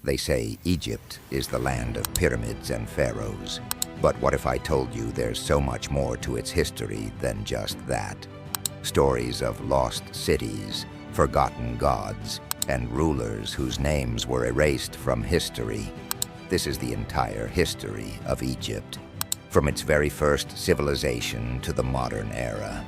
They say Egypt is the land of pyramids and pharaohs. But what if I told you there's so much more to its history than just that? Stories of lost cities, forgotten gods, and rulers whose names were erased from history. This is the entire history of Egypt, from its very first civilization to the modern era.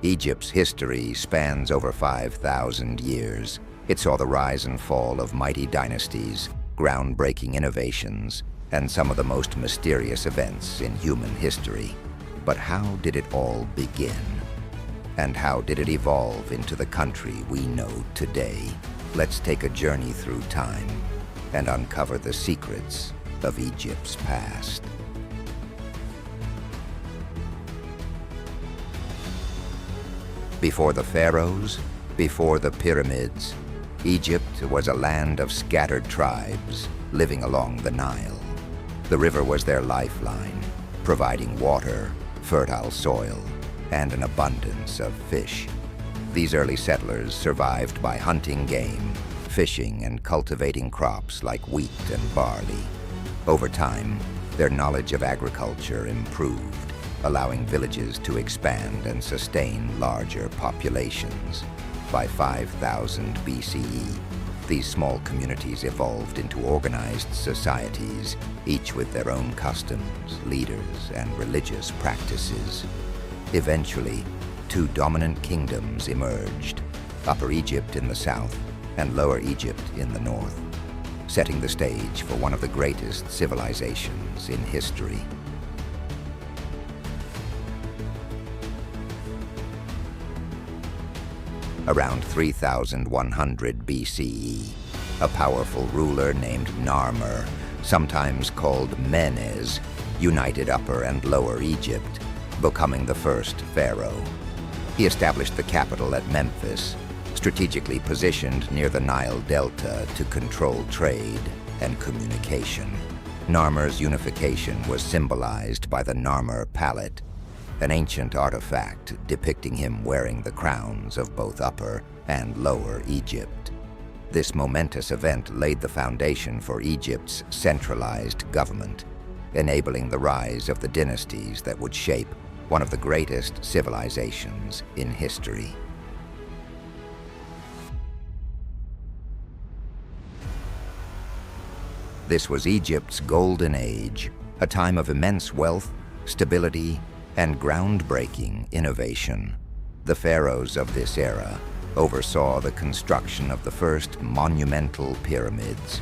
Egypt's history spans over 5,000 years. It saw the rise and fall of mighty dynasties, groundbreaking innovations, and some of the most mysterious events in human history. But how did it all begin? And how did it evolve into the country we know today? Let's take a journey through time and uncover the secrets of Egypt's past. Before the pharaohs, before the pyramids, Egypt was a land of scattered tribes living along the Nile. The river was their lifeline, providing water, fertile soil, and an abundance of fish. These early settlers survived by hunting game, fishing, and cultivating crops like wheat and barley. Over time, their knowledge of agriculture improved, allowing villages to expand and sustain larger populations. By 5000 BCE, these small communities evolved into organized societies, each with their own customs, leaders, and religious practices. Eventually, two dominant kingdoms emerged, Upper Egypt in the south and Lower Egypt in the north, setting the stage for one of the greatest civilizations in history. Around 3100 BCE, a powerful ruler named Narmer, sometimes called Menes, united Upper and Lower Egypt, becoming the first pharaoh. He established the capital at Memphis, strategically positioned near the Nile Delta to control trade and communication. Narmer's unification was symbolized by the Narmer Palette, an ancient artifact depicting him wearing the crowns of both Upper and Lower Egypt. This momentous event laid the foundation for Egypt's centralized government, enabling the rise of the dynasties that would shape one of the greatest civilizations in history. This was Egypt's golden age, a time of immense wealth, stability, and groundbreaking innovation. The pharaohs of this era oversaw the construction of the first monumental pyramids,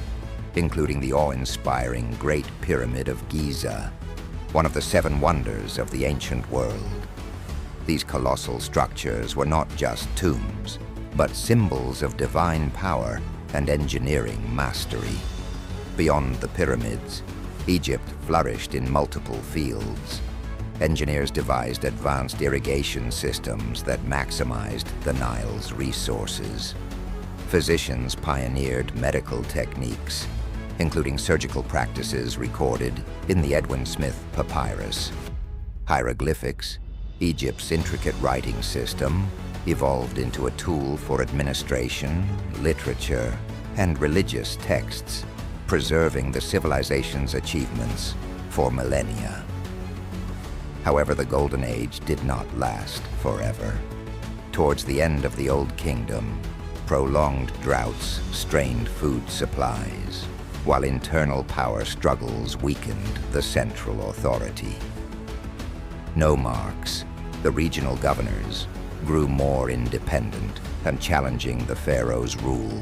including the awe-inspiring Great Pyramid of Giza, one of the 7 wonders of the ancient world. These colossal structures were not just tombs, but symbols of divine power and engineering mastery. Beyond the pyramids, Egypt flourished in multiple fields. Engineers devised advanced irrigation systems that maximized the Nile's resources. Physicians pioneered medical techniques, including surgical practices recorded in the Edwin Smith Papyrus. Hieroglyphics, Egypt's intricate writing system, evolved into a tool for administration, literature, and religious texts, preserving the civilization's achievements for millennia. However, the Golden Age did not last forever. Towards the end of the Old Kingdom, prolonged droughts strained food supplies, while internal power struggles weakened the central authority. Nomarchs, the regional governors, grew more independent and challenging the pharaoh's rule.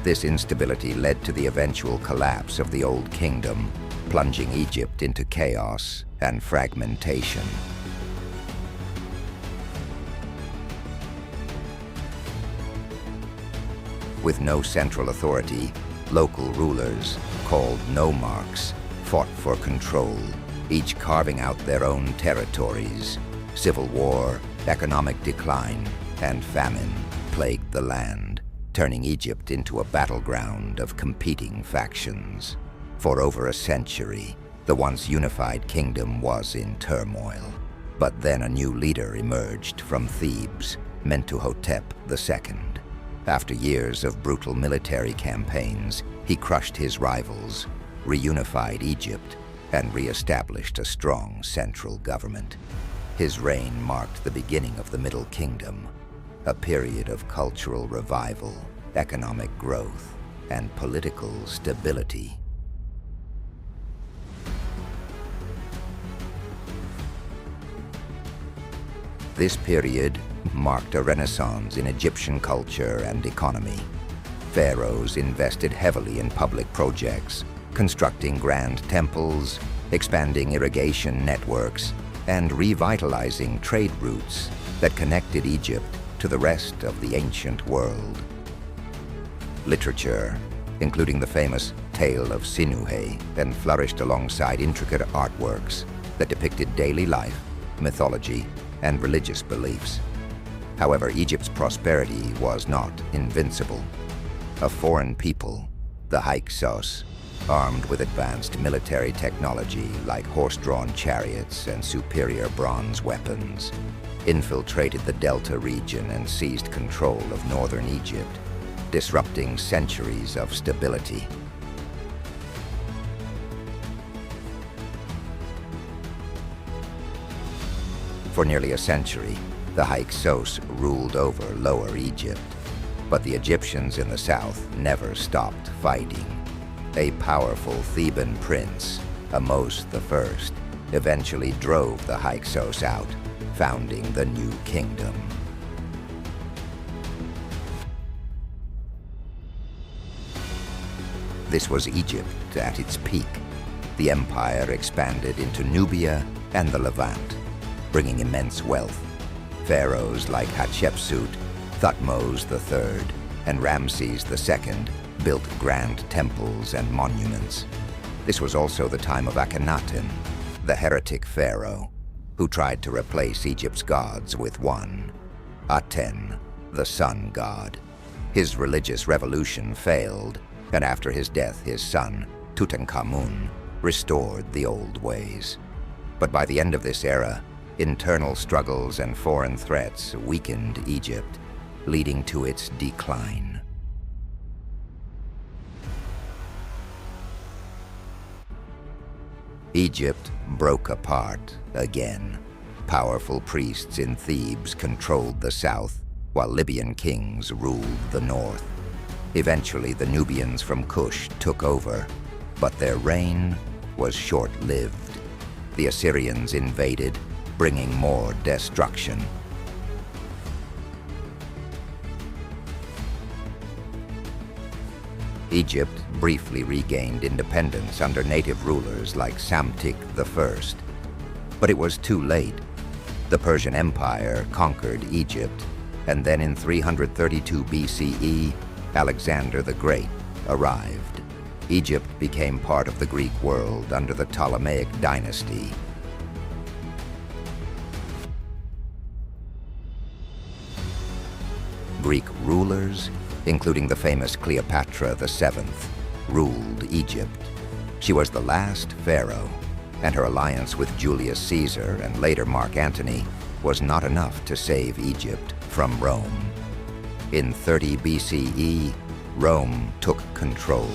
This instability led to the eventual collapse of the Old Kingdom, plunging Egypt into chaos and fragmentation. With no central authority, local rulers, called nomarchs, fought for control, each carving out their own territories. Civil war, economic decline, and famine plagued the land, turning Egypt into a battleground of competing factions. For over a century, the once unified kingdom was in turmoil. But then a new leader emerged from Thebes, Mentuhotep II. After years of brutal military campaigns, he crushed his rivals, reunified Egypt, and re-established a strong central government. His reign marked the beginning of the Middle Kingdom, a period of cultural revival, economic growth, and political stability. This period marked a renaissance in Egyptian culture and economy. Pharaohs invested heavily in public projects, constructing grand temples, expanding irrigation networks, and revitalizing trade routes that connected Egypt to the rest of the ancient world. Literature, including the famous Tale of Sinuhe, then flourished alongside intricate artworks that depicted daily life, mythology, and religious beliefs. However, Egypt's prosperity was not invincible. A foreign people, the Hyksos, armed with advanced military technology like horse-drawn chariots and superior bronze weapons, infiltrated the Delta region and seized control of northern Egypt, disrupting centuries of stability. For nearly a century, the Hyksos ruled over Lower Egypt, but the Egyptians in the south never stopped fighting. A powerful Theban prince, Ahmose I, eventually drove the Hyksos out, founding the new kingdom. This was Egypt at its peak. The empire expanded into Nubia and the Levant, bringing immense wealth. Pharaohs like Hatshepsut, Thutmose III, and Ramses II built grand temples and monuments. This was also the time of Akhenaten, the heretic pharaoh, who tried to replace Egypt's gods with one, Aten, the sun god. His religious revolution failed, and after his death, his son, Tutankhamun, restored the old ways. But by the end of this era, internal struggles and foreign threats weakened Egypt, leading to its decline. Egypt broke apart again. Powerful priests in Thebes controlled the south, while Libyan kings ruled the north. Eventually, the Nubians from Kush took over, but their reign was short-lived. The Assyrians invaded, bringing more destruction. Egypt briefly regained independence under native rulers like Psamtik I. But it was too late. The Persian Empire conquered Egypt, and then in 332 BCE, Alexander the Great arrived. Egypt became part of the Greek world under the Ptolemaic dynasty. Greek rulers, including the famous Cleopatra VII, ruled Egypt. She was the last pharaoh, and her alliance with Julius Caesar and later Mark Antony was not enough to save Egypt from Rome. In 30 BCE, Rome took control,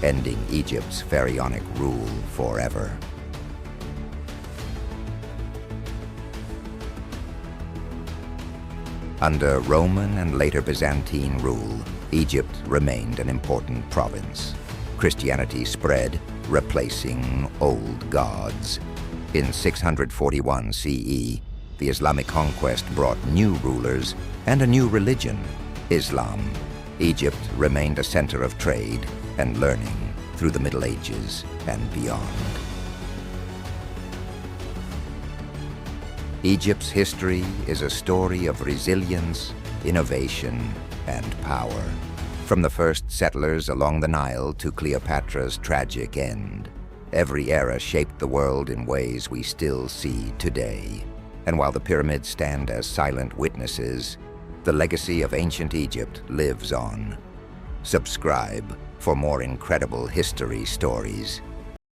ending Egypt's pharaonic rule forever. Under Roman and later Byzantine rule, Egypt remained an important province. Christianity spread, replacing old gods. In 641 CE, the Islamic conquest brought new rulers and a new religion, Islam. Egypt remained a center of trade and learning through the Middle Ages and beyond. Egypt's history is a story of resilience, innovation, and power. From the first settlers along the Nile to Cleopatra's tragic end, every era shaped the world in ways we still see today. And while the pyramids stand as silent witnesses, the legacy of ancient Egypt lives on. Subscribe for more incredible history stories.